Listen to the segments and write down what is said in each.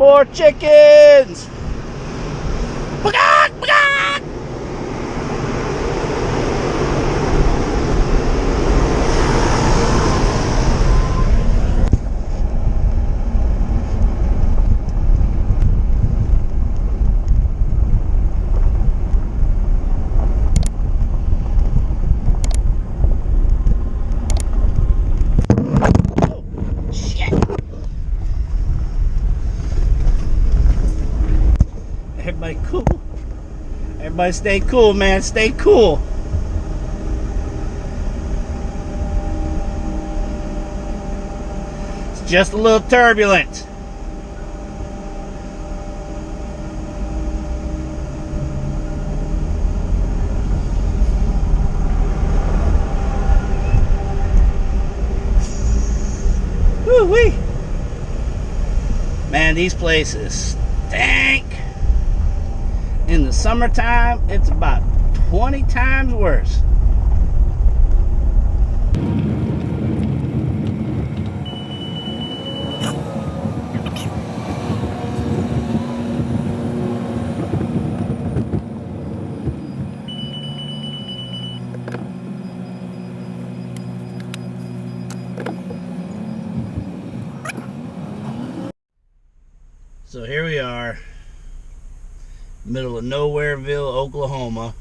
more chickens! Bagak, bagak! Everybody cool. Everybody stay cool, man. Stay cool. It's just a little turbulent. Woo-wee. Man, these places stink. In the summertime, it's about 20 times worse. So here we are, middle of Nowhereville, Oklahoma.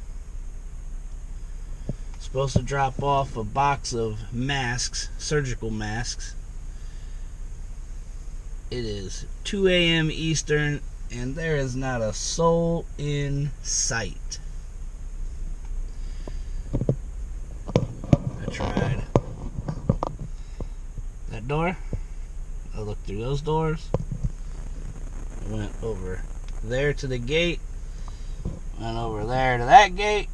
Supposed to drop off a box of masks, surgical masks. It is 2 a.m. Eastern, and there is not a soul in sight. I tried that door. I looked through those doors. I went over there to the gate. Went over there to that gate.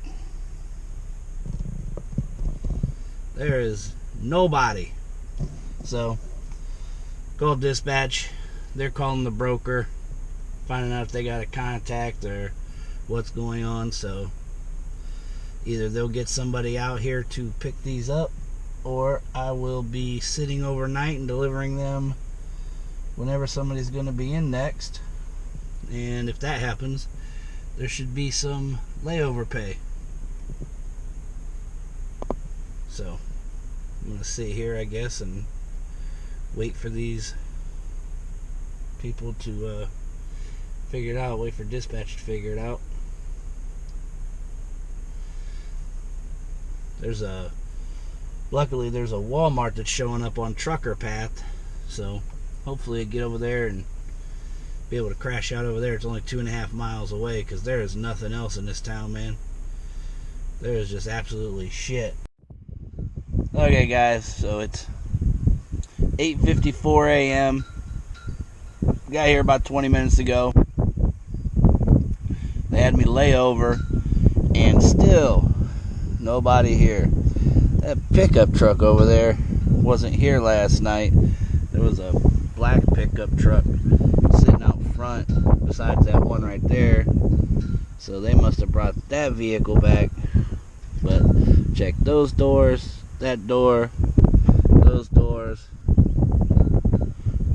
There is nobody. So, called dispatch. They're calling the broker, finding out if they got a contact or what's going on. So, either they'll get somebody out here to pick these up, or I will be sitting overnight and delivering them whenever somebody's going to be in next. And if that happens, there should be some layover pay. So I'm going to sit here, I guess, and wait for these people to figure it out. Wait for dispatch to figure it out. Luckily there's a Walmart that's showing up on Trucker Path, so hopefully I get over there and be able to crash out over there. It's only 2.5 miles away, because there is nothing else in this town, man. There is just absolutely shit. Okay, guys, so it's 8:54 a.m. Got here about 20 minutes ago. They had me lay over, and still nobody here. That pickup truck over there wasn't here last night. There was a black pickup truck sitting out front besides that one right there, so they must have brought that vehicle back. But check those doors, that door, those doors.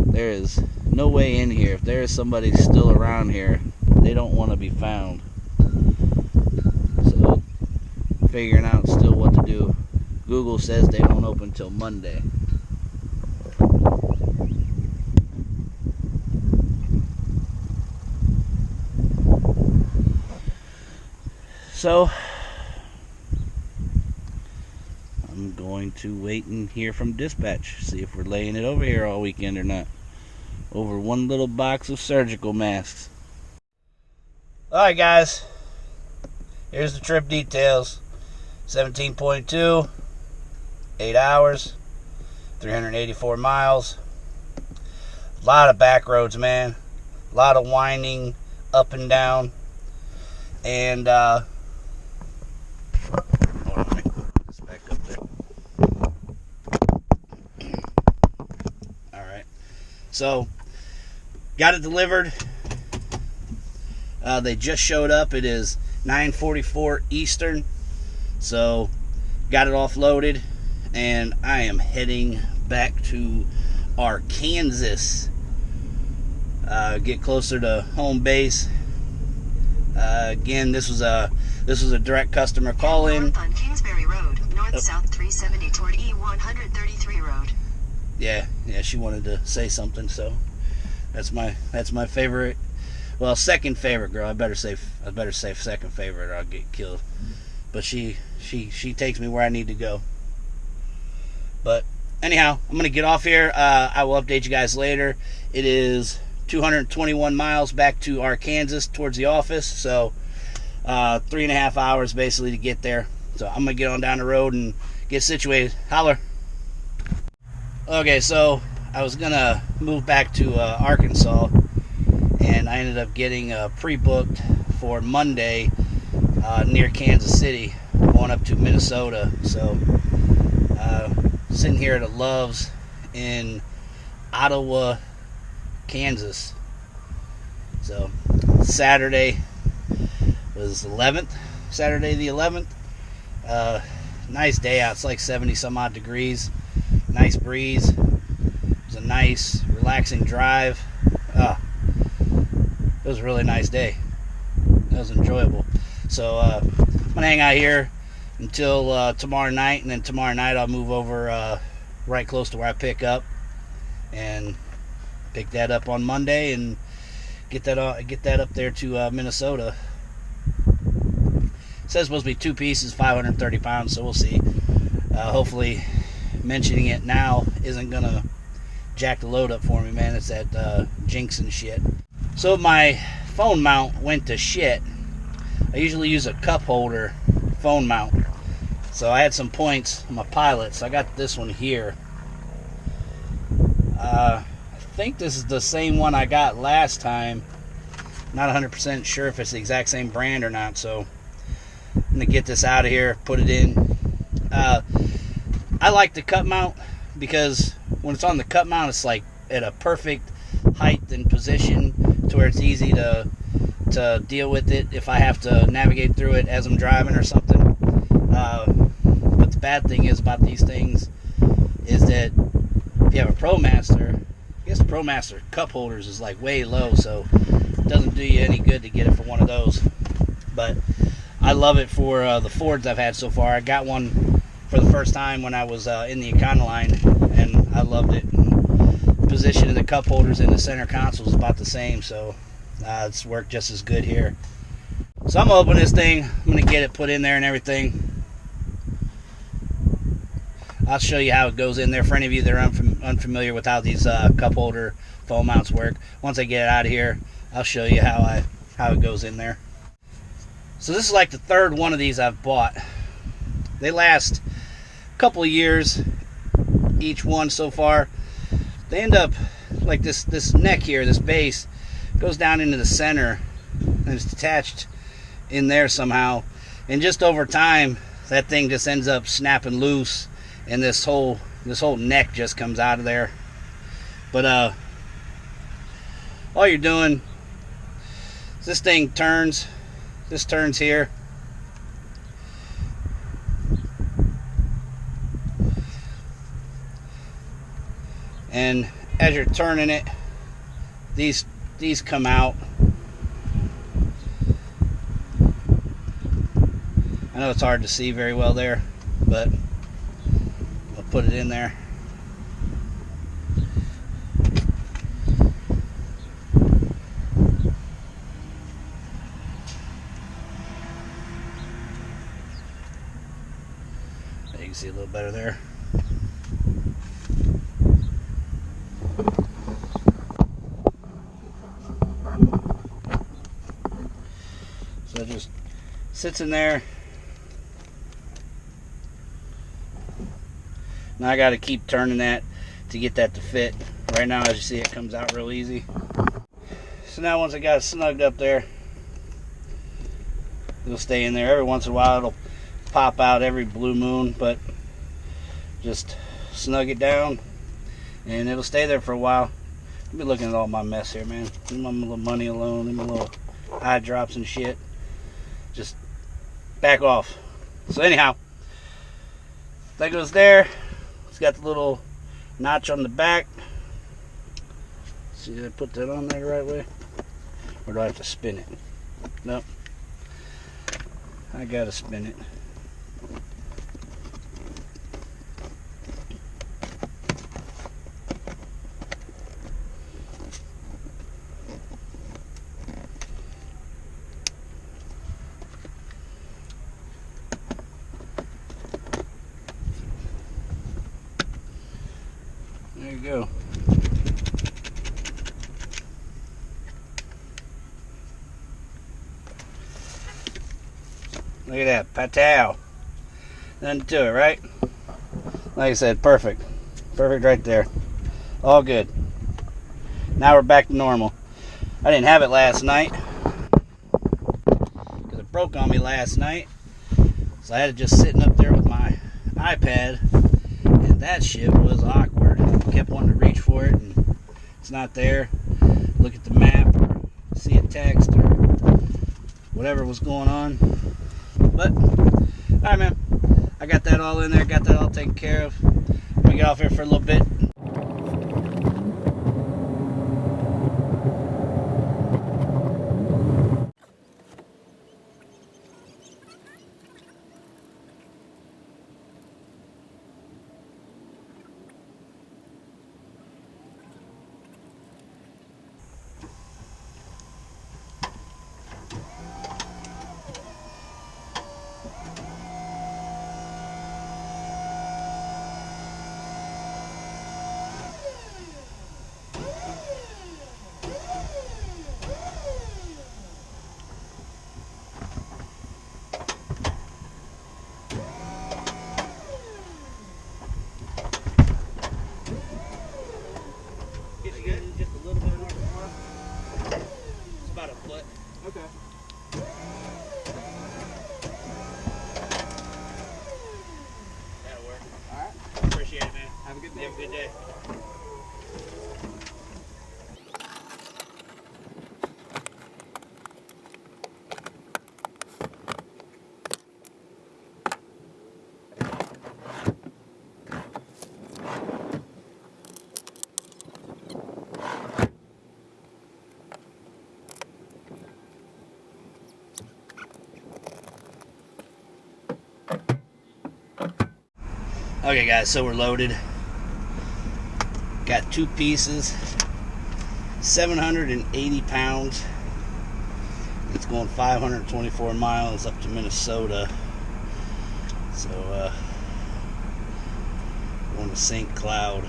There is no way in here. If there is somebody still around here, they don't want to be found. So figuring out still what to do. Google says they don't open till Monday. So I'm going to wait and hear from dispatch, see if we're laying it over here all weekend or not. Over one little box of surgical masks. Alright, guys, here's the trip details. 17.2, 8 hours, 384 miles. A lot of back roads, man. A lot of winding up and down. And hold on, let me put this back up there. Alright, so got it delivered. They just showed up. It is 9:44 Eastern. So got it offloaded, and I am heading back to our Kansas get closer to home base. Again, this was a direct customer call in. North on Kingsbury Road, north-south 370 toward E133 Road. Yeah, she wanted to say something, so that's my favorite. Well, second favorite girl. I better say second favorite, or I'll get killed. But she takes me where I need to go. But anyhow, I'm gonna get off here. I will update you guys later. It is 221 miles back to Arkansas towards the office, so 3.5 hours basically to get there. So I'm gonna get on down the road and get situated. Holler. Okay, so I was gonna move back to Arkansas, and I ended up getting pre-booked for Monday near Kansas City, going up to Minnesota. So sitting here at a Love's in Ottawa, Kansas. So Saturday was 11th, Saturday the 11th. Nice day out. It's like 70 some odd degrees. Nice breeze. It was a nice relaxing drive. It was a really nice day. It was enjoyable. So I'm gonna hang out here until tomorrow night, and then tomorrow night I'll move over right close to where I pick up, and pick that up on Monday and get that up there to Minnesota. It says it's supposed to be 2 pieces, 530 pounds, so we'll see. Hopefully mentioning it now isn't gonna jack the load up for me, man. It's that jinx and shit. So my phone mount went to shit. I usually use a cup holder phone mount, so I had some points on my Pilot, so I got this one here. I think this is the same one I got last time. Not 100% sure if it's the exact same brand or not, so I'm gonna get this out of here, put it in. I like the cup mount because when it's on the cup mount, it's like at a perfect height and position to where it's easy to deal with it if I have to navigate through it as I'm driving or something. But the bad thing is about these things is that if you have a ProMaster, I guess ProMaster cup holders is like way low, so it doesn't do you any good to get it for one of those. But I love it for the Fords I've had so far. I got one for the first time when I was in the Econoline, and I loved it. And position of the cup holders in the center console is about the same, so it's worked just as good here. So I'm gonna open this thing. I'm gonna get it put in there and everything. I'll show you how it goes in there for any of you that are unfamiliar with how these cup holder phone mounts work. Once I get it out of here, I'll show you how it goes in there. So this is like the third one of these I've bought. They last a couple of years each one so far. They end up like this neck here, this base goes down into the center and it's attached in there somehow, and just over time that thing just ends up snapping loose, and this whole neck just comes out of there. But all you're doing is this thing turns. This turns here, and as you're turning it, these come out. I know it's hard to see very well there, but I'll put it in there. You can see a little better there. So it just sits in there. Now I got to keep turning that to get that to fit. Right now, as you see, it comes out real easy. So now once I got it snugged up there, it'll stay in there. Every once in a while it'll pop out every blue moon, but just snug it down and it'll stay there for a while. I'll be looking at all my mess here, man. Leave my little money alone, leave my little eye drops and shit. Just back off. So anyhow, that goes there. It's got the little notch on the back. See, did I put that on there the right way? Or do I have to spin it? Nope. I gotta spin it. There you go. Look at that, patow. Nothing to it, right? Like I said, perfect. Perfect right there. All good. Now we're back to normal. I didn't have it last night because it broke on me last night. So I had it just sitting up there with my iPad, and that shit was awkward. I kept wanting to reach for it, and it's not there. Look at the map, or see a text, or whatever was going on. But, alright, man. I got that all in there, got that all taken care of. I'm gonna get off here for a little bit. Okay. That'll work. Alright. Appreciate it, man. Have a good day. You have a good day. Okay guys, so we're loaded. Got 2 pieces, 780 pounds. It's going 524 miles up to Minnesota. So going to St. Cloud.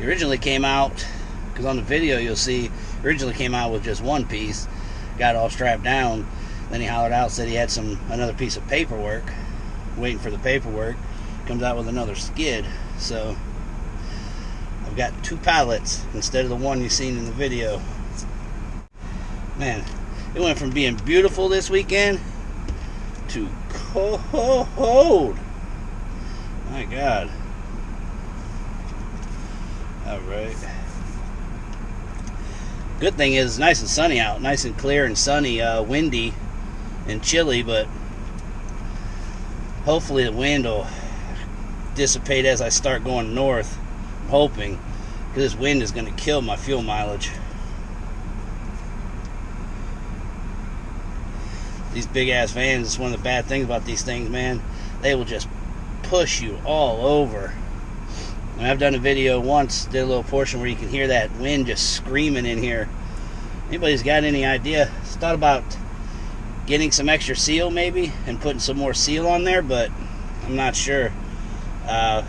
It originally came out, because on the video you'll see, originally came out with just 1 piece, got it all strapped down. Then he hollered out, said he had another piece of paperwork, waiting for the paperwork. Comes out with another skid. So I've got 2 pallets instead of the 1 you've seen in the video. Man, it went from being beautiful this weekend to cold. My God. Alright. Good thing is it's nice and sunny out. Nice and clear and sunny. Windy and chilly, but hopefully the wind will dissipate as I start going north. I'm hoping, because this wind is going to kill my fuel mileage. These big ass vans, it's one of the bad things about these things, man. They will just push you all over. And I've done a video once, did a little portion where you can hear that wind just screaming in here. Anybody's got any idea? Just thought about getting some extra seal maybe and putting some more seal on there, but I'm not sure. I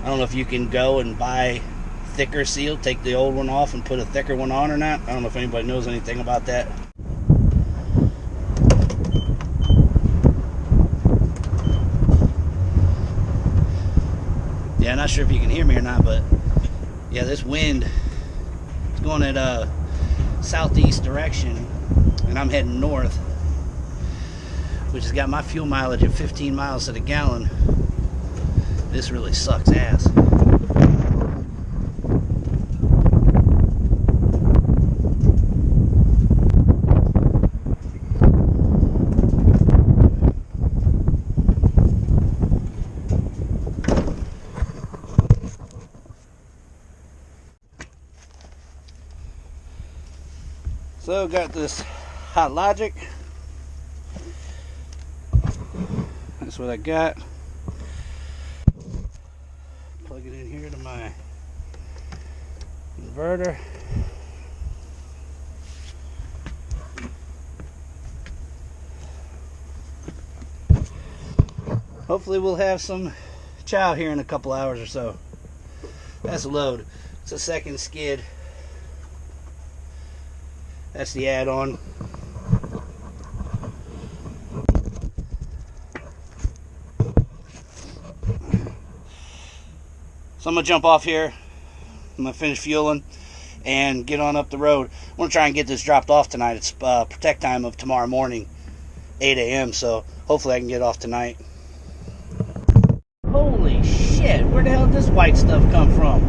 don't know if you can go and buy thicker seal, take the old one off and put a thicker one on or not. I don't know if anybody knows anything about that. Yeah, I'm not sure if you can hear me or not, but yeah, this wind is going at southeast direction and I'm heading north, which has got my fuel mileage at 15 miles to the gallon. This really sucks ass. So got this Hot Logic. That's what I got. Plug it in here to my inverter. Hopefully we'll have some chow here in a couple hours or so. That's a load. It's a second skid. That's the add-on. So I'm going to jump off here. I'm going to finish fueling and get on up the road. I want to try and get this dropped off tonight. It's protect time of tomorrow morning, 8 a.m. So hopefully I can get off tonight. Holy shit, where the hell did this white stuff come from?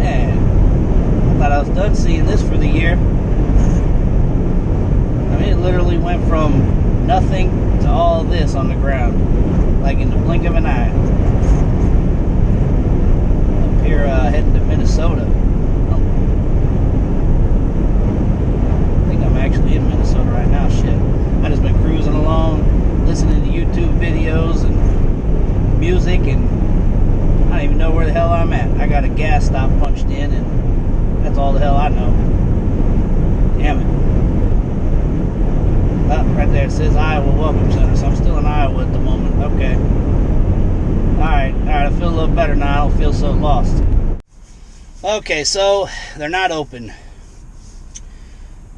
Man, I thought I was done seeing this for the year. I mean, it literally went from nothing to all this on the ground, like in the blink of an eye. Up here, heading to Minnesota. Oh. I think I'm actually in Minnesota right now, shit. I just been cruising along, listening to YouTube videos and music, and I don't even know where the hell I'm at. I got a gas stop punched in, and that's all the hell I know. Damn it. Oh, right there it says Iowa Welcome Center, so I'm still in Iowa at the moment. Okay. Alright, I feel a little better now. I don't feel so lost. Okay, so they're not open.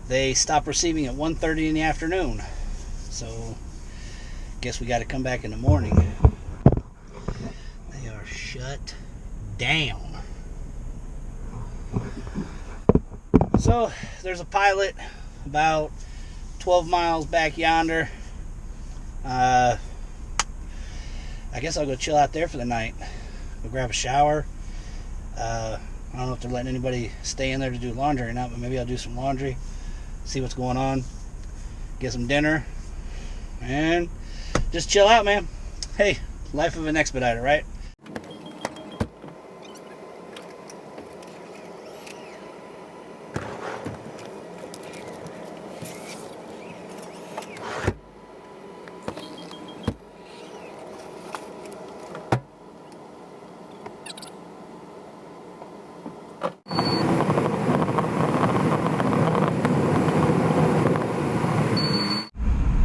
They stop receiving at 1:30 in the afternoon. So, guess we got to come back in the morning. They are shut down. So, there's a pilot about 12 miles back yonder. I guess I'll go chill out there for the night. Go grab a shower. I don't know if they're letting anybody stay in there to do laundry or not, but maybe I'll do some laundry. See what's going on. Get some dinner. And just chill out, man. Hey, life of an expediter, right?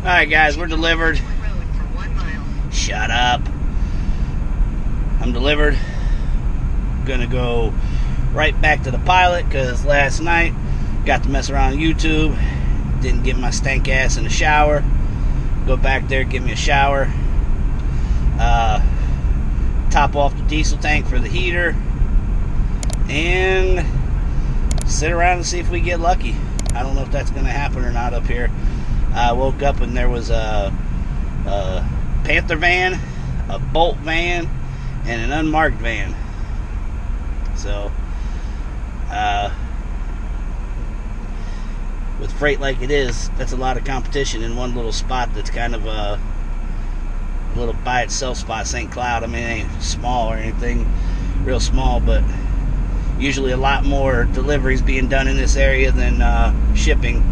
Alright guys, we're delivered. Shut up. I'm delivered. Gonna go right back to the pilot because last night got to mess around on YouTube. Didn't get my stank ass in the shower. Go back there, give me a shower. Top off the diesel tank for the heater. And sit around and see if we get lucky. I don't know if that's gonna happen or not up here. I woke up and there was a Panther van, a Bolt van, and an unmarked van. So, with freight like it is, that's a lot of competition in one little spot that's kind of a little by itself spot, St. Cloud. I mean, it ain't small or anything, real small, but usually a lot more deliveries being done in this area than shipping.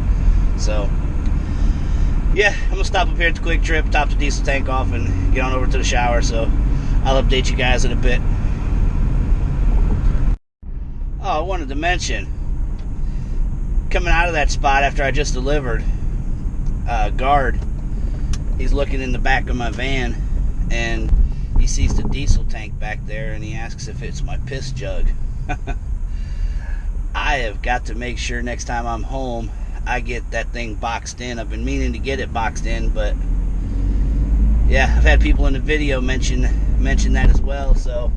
So, yeah, I'm going to stop up here at the Quick Trip, top the diesel tank off, and get on over to the shower, so I'll update you guys in a bit. Oh, I wanted to mention, coming out of that spot after I just delivered, guard, he's looking in the back of my van, and he sees the diesel tank back there, and he asks if it's my piss jug. I have got to make sure next time I'm home I get that thing boxed in. I've been meaning to get it boxed in, but yeah, I've had people in the video mention that as well, so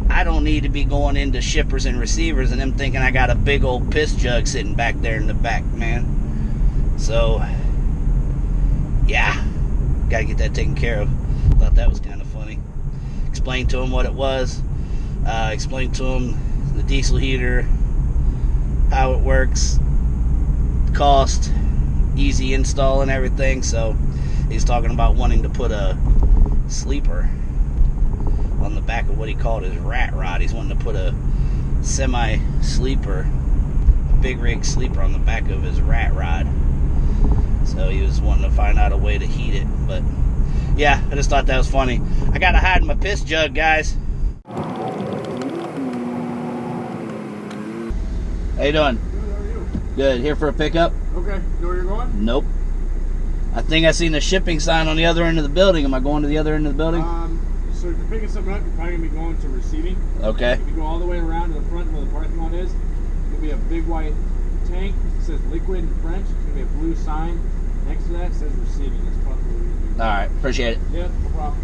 I don't need to be going into shippers and receivers and them thinking I got a big old piss jug sitting back there in the back, man. So yeah, gotta get that taken care of. Thought that was kind of funny. Explained to him what it was. Explained to him the diesel heater, how it works, cost, easy install and everything. So he's talking about wanting to put a sleeper on the back of what he called his rat rod. He's wanting to put a semi-sleeper big rig sleeper on the back of his rat rod. So he was wanting to find out a way to heat it. But yeah, I just thought that was funny. I gotta hide my piss jug, guys. How you doing? Good, how are you? Good. Here for a pickup? Okay, you know where you're going? Nope. I think I seen a shipping sign on the other end of the building. Am I going to the other end of the building? So if you're picking something up, you're probably going to be going to receiving. Okay. If you go all the way around to the front where the parking lot is, there'll be a big white tank. It says liquid in French. It's going to be a blue sign. Next to that it says receiving. That's probably what we're going to do. All right. Appreciate it. Yeah, no problem.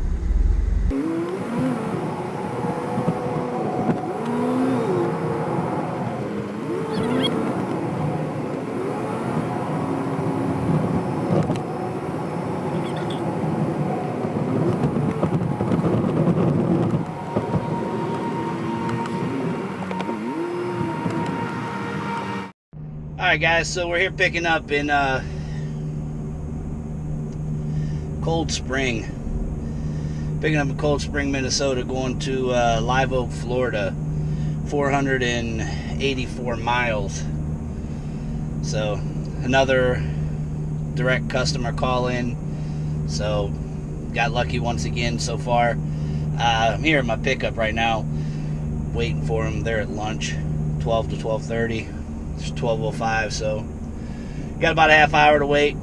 Alright guys, so we're here picking up in Cold Spring. Picking up in Cold Spring, Minnesota, going to Live Oak, Florida. 484 miles. So, another direct customer call in. So, got lucky once again so far. I'm here at my pickup right now, waiting for them. They're at lunch, 12 to 12:30. It's 12:05, so got about a half hour to wait.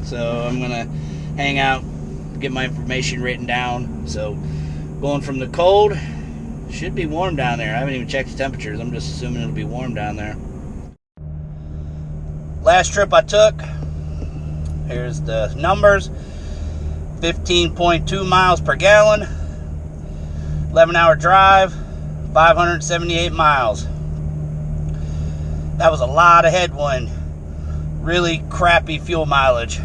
So I'm gonna hang out, get my information written down. So going from the cold, should be warm down there. I haven't even checked the temperatures. I'm just assuming it'll be warm down there. Last trip I took, here's the numbers: 15.2 miles per gallon, 11-hour drive, 578 miles. That was a lot of headwind. Really crappy fuel mileage.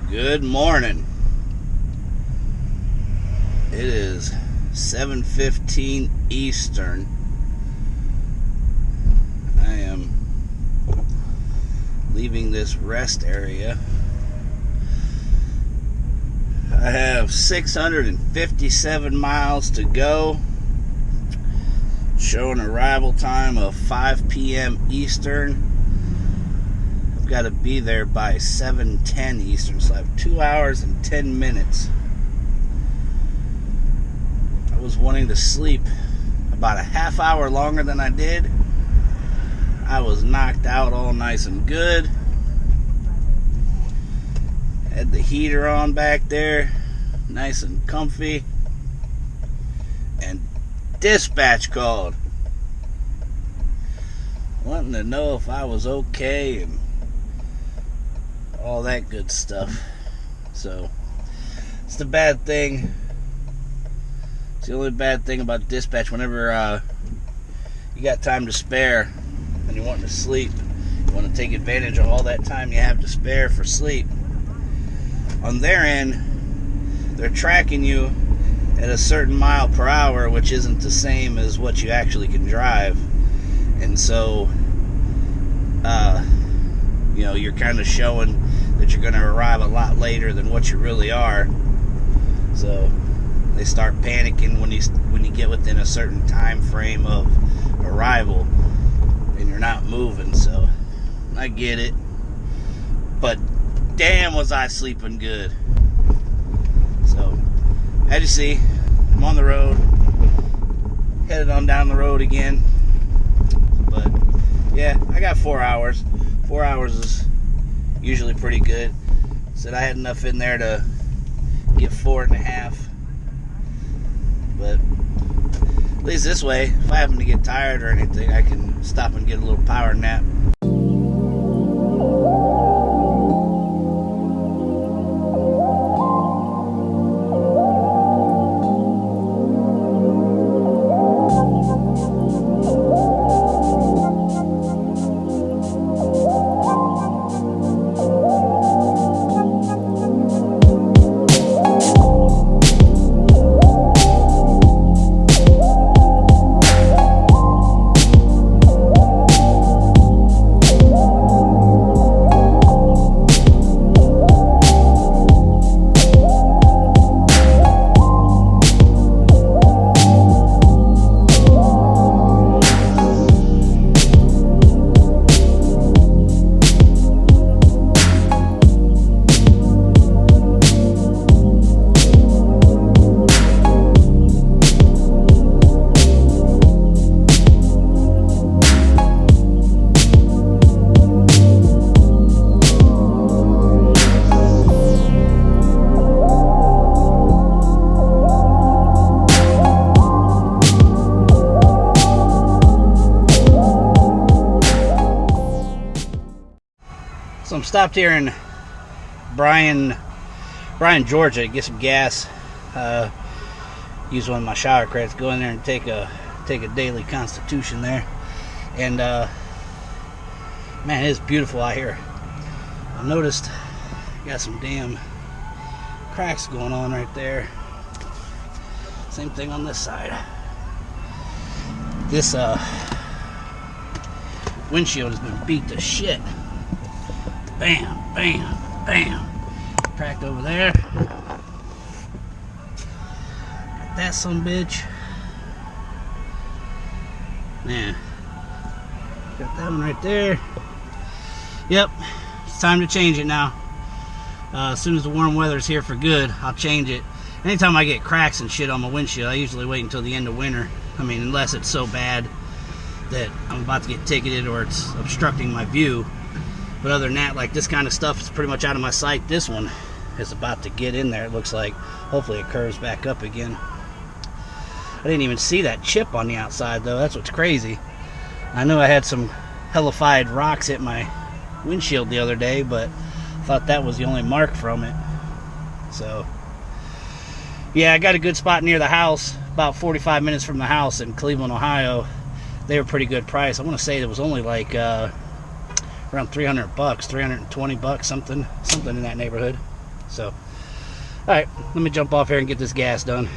Good morning. It is 7:15 Eastern. I am leaving this rest area. I have 657 miles to go, showing arrival time of 5 p.m. Eastern. I've got to be there by 7:10 Eastern, so I have 2 hours and 10 minutes. I was wanting to sleep about a half hour longer than I did. I was knocked out all nice and good. Had the heater on back there, nice and comfy. And dispatch called, wanting to know if I was okay and all that good stuff. So, it's the bad thing. It's the only bad thing about dispatch. Whenever you got time to spare and you're wanting to sleep, you want to take advantage of all that time you have to spare for sleep. On their end, they're tracking you at a certain mile per hour, which isn't the same as what you actually can drive. And so, you're kind of showing that you're going to arrive a lot later than what you really are. So they start panicking when you get within a certain time frame of arrival and you're not moving. So I get it, but damn was I sleeping good. So as you see, I'm on the road, headed on down the road again. But yeah, I got 4 hours. 4 hours is usually pretty good. Said I had enough in there to get 4.5. But at least this way, if I happen to get tired or anything, I can stop and get a little power nap. So I'm stopped here in Bryan, Georgia to get some gas. Use one of my shower credits. Go in there and take a daily constitution there. And man, it is beautiful out here. I noticed got some damn cracks going on right there. Same thing on this side. This windshield has been beat to shit. Bam, bam, bam. Cracked over there. Got that son bitch. Man. Got that one right there. Yep. It's time to change it now. As soon as the warm weather's here for good, I'll change it. Anytime I get cracks and shit on my windshield, I usually wait until the end of winter. I mean, unless it's so bad that I'm about to get ticketed or it's obstructing my view. But other than that, like this kind of stuff is pretty much out of my sight. This one is about to get in there, it looks like. Hopefully it curves back up again. I didn't even see that chip on the outside though. That's what's crazy. I knew I had some hellified rocks hit my windshield the other day, but I thought that was the only mark from it. So yeah, I got a good spot near the house, about 45 minutes from the house in Cleveland, Ohio. They were pretty good price. I want to say it was only like around $300, $320, something in that neighborhood. So, all right, let me jump off here and get this gas done.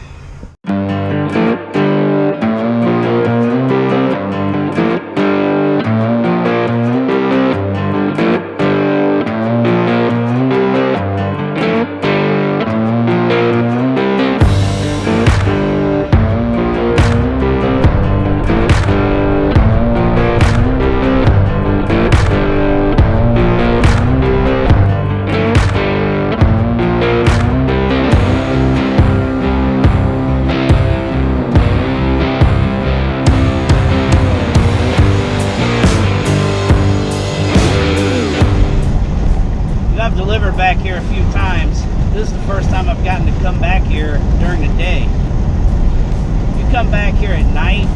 I've delivered back here a few times. This is the first time I've gotten to come back here during the day. You come back here at night,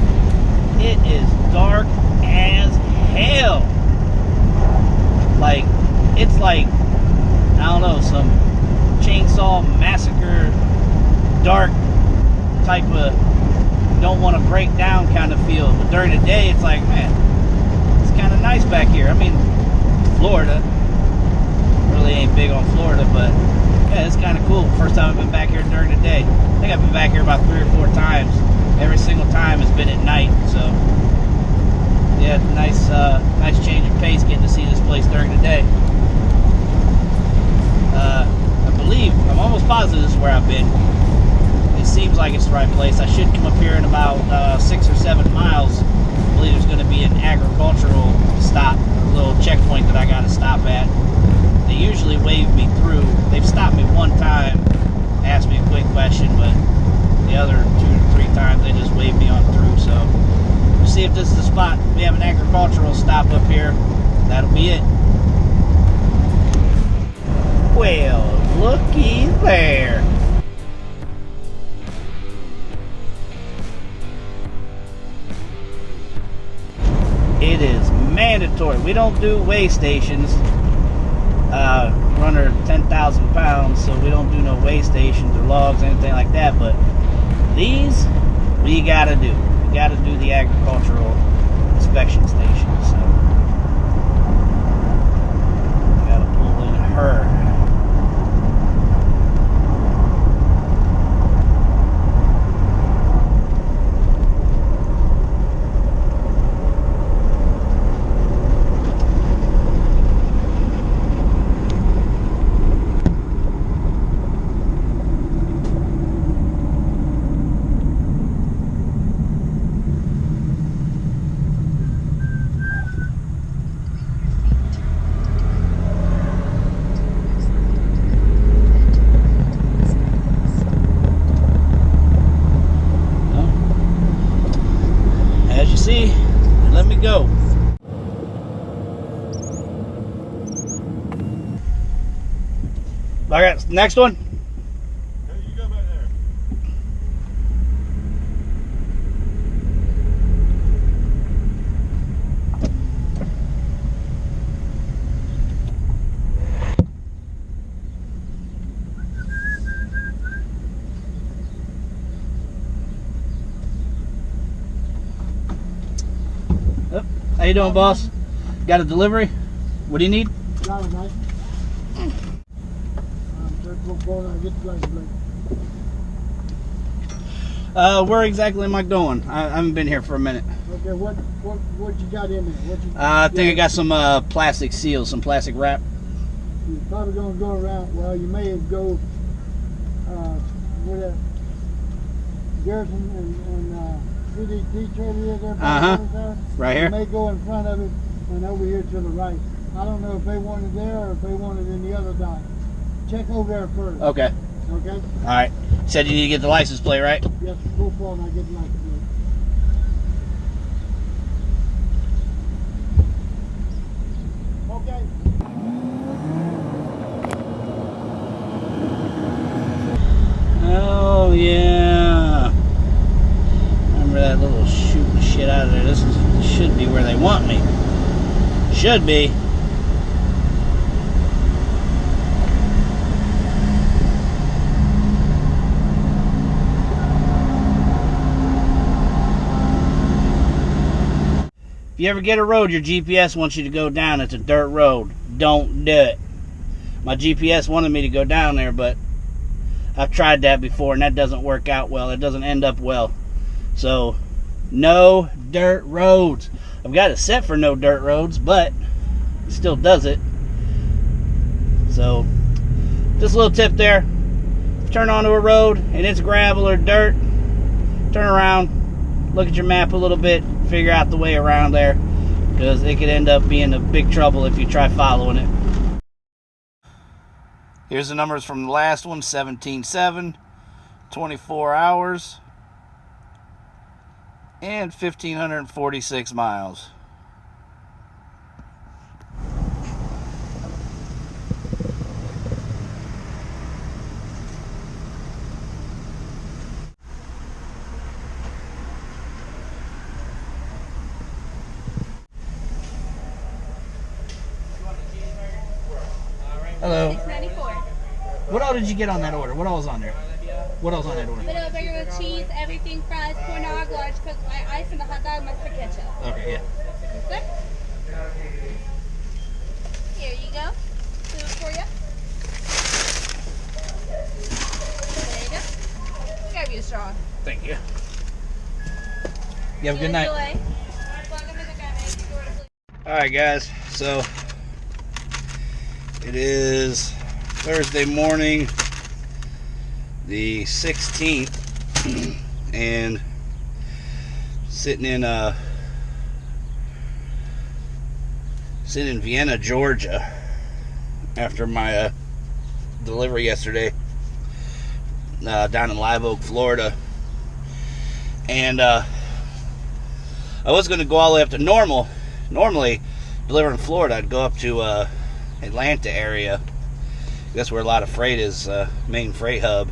it is dark as hell. Like, it's like, I don't know, some chainsaw massacre, dark type of don't want to break down kind of feel. But during the day, it's like, man, it's kind of nice back here. I mean, Florida. Really ain't big on Florida, but yeah, it's kind of cool. First time I've been back here during the day. I think I've been back here about 3 or 4 times. Every single time has been at night. So yeah, nice change of pace getting to see this place during the day. I believe, I'm almost positive this is where I've been. It seems like it's the right place. I should come up here in about 6 or 7 miles. I believe there's going to be an agricultural stop, a little checkpoint that I got to stop at. They usually wave me through. They've stopped me one time, asked me a quick question, but the other 2 or 3 times they just waved me on through. So we'll see if this is the spot. We have an agricultural stop up here. That'll be it. Well, looky there. It is mandatory. We don't do weigh stations. Runner 10,000 pounds, so we don't do no weigh stations or logs, anything like that. But these, we gotta do. We gotta do the agricultural inspection station. So we gotta pull in her. See, let me go. All right, next one. Hey, you go back there. How you doing, boss? Got a delivery? What do you need? Got it, mate. Where exactly am I going? I haven't been here for a minute. Okay, what you got in there? I think I got some plastic seals, some plastic wrap. You're probably gonna go around. Well, you may go where that Garrison and CDT trailer is there. Right here. You may go in front of it and over here to the right. I don't know if they want it there or if they want it in the other dock. Check over there first. Okay. Okay? All right. Said you need to get the license plate, right? Yes, go for it and I get the license plate. Okay. Oh, yeah. Remember that little shooting shit out of there. This should be where they want me. Should be. If you ever get a road your GPS wants you to go down, it's a dirt road. Don't do it. My GPS wanted me to go down there, but I've tried that before and that doesn't work out well. It doesn't end up well. So, no dirt roads. I've got it set for no dirt roads, but it still does it. So, just a little tip there. Turn onto a road and it's gravel or dirt. Turn around, look at your map a little bit, figure out the way around there, because it could end up being a big trouble if you try following it. Here's the numbers from the last one: 17.7, 24 hours, and 1,546 miles. Hello. $6.94. What all did you get on that order? What all was on there? What else on that order? Little burger with cheese, everything, fries, corn dog, large cook, ice, and the hot dog, mustard, ketchup. Okay, yeah. Good? Here you go. Food for you. There you go. Grab you a straw. Thank you. You have a good night. Alright guys, so it is Thursday morning, the 16th, and sitting in Vienna, Georgia, after my delivery yesterday, down in Live Oak, Florida. And I was going to go all the way up to Normal. Normally, delivering in Florida, I'd go up to Atlanta area. That's where a lot of freight is, main freight hub.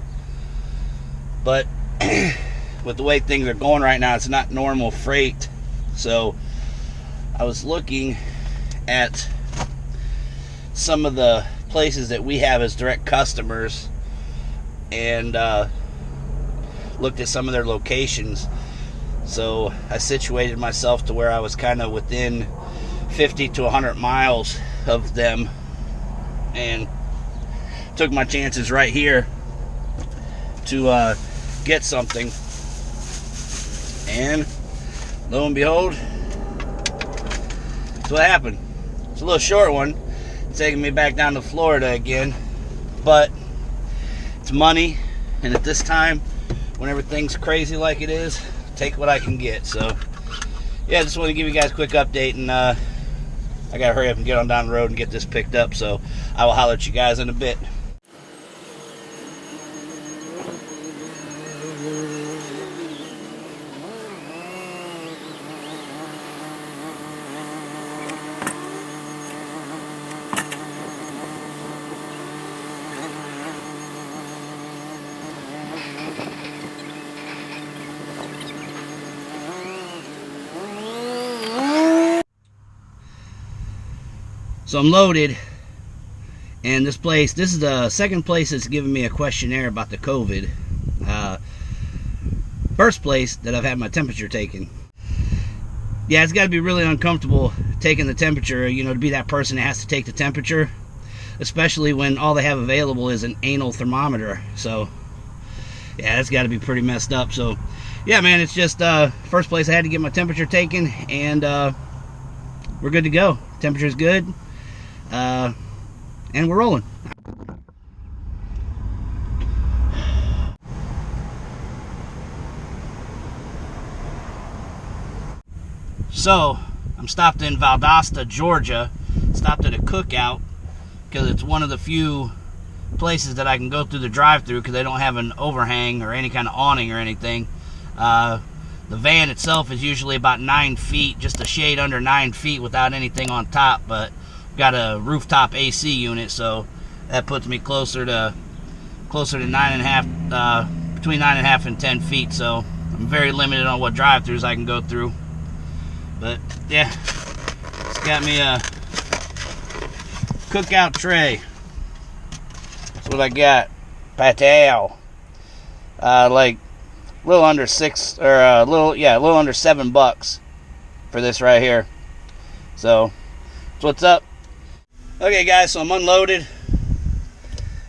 But with the way things are going right now, it's not normal freight. So I was looking at some of the places that we have as direct customers, and looked at some of their locations. So I situated myself to where I was kind of within 50 to 100 miles of them, and took my chances right here to get something. And lo and behold, that's what happened. It's a little short one. It's taking me back down to Florida again, but it's money, and at this time, when everything's crazy like it is, take what I can get. So yeah, just want to give you guys a quick update, and I gotta hurry up and get on down the road and get this picked up. So I will holler at you guys in a bit. So I'm loaded, and this is the second place that's given me a questionnaire about the COVID. First place that I've had my temperature taken. yeah, it's got to be really uncomfortable taking the temperature, you know, to be that person that has to take the temperature, especially when all they have available is an anal thermometer. So yeah, that's got to be pretty messed up. So yeah, man, it's just first place I had to get my temperature taken, and we're good to go. Temperature's good, and we're rolling. So I'm stopped in Valdosta, Georgia. Stopped at a cookout because it's one of the few places that I can go through the drive-through because they don't have an overhang or any kind of awning or anything. The van itself is usually about 9 feet, just a shade under 9 feet without anything on top, but got a rooftop AC unit, so that puts me closer to 9.5, between 9.5 and 10 feet. So I'm very limited on what drive-throughs I can go through. But yeah, it's got me a cookout tray. That's what I got. Patel. Like a little under $6, or a little under $7 for this right here. So that's what's up. Okay, guys, so I'm unloaded.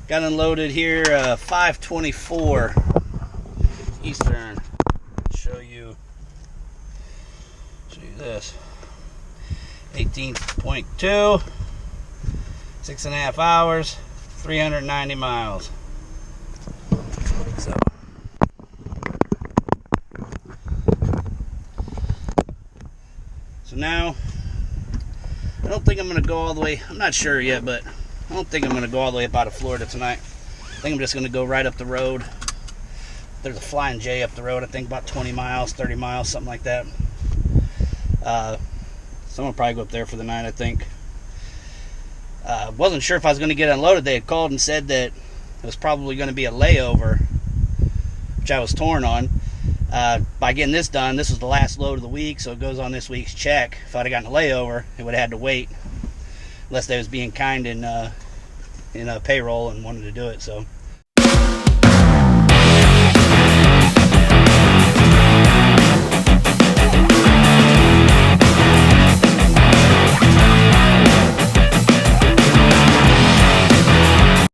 Got unloaded here 5:24 Eastern. Show you this. 18.2, 6.5 hours, 390 miles. So now, I don't think I'm going to go all the way, I'm not sure yet, but I don't think I'm going to go all the way up out of Florida tonight. I think I'm just going to go right up the road. There's a Flying J up the road, I think about 20 miles, 30 miles, something like that. So I'm going to probably go up there for the night, I think. Wasn't sure if I was going to get unloaded. They had called and said that it was probably going to be a layover, which I was torn on. By getting this done, this was the last load of the week, so it goes on this week's check. If I'd have gotten a layover, it would have had to wait, unless they was being kind in payroll and wanted to do it. So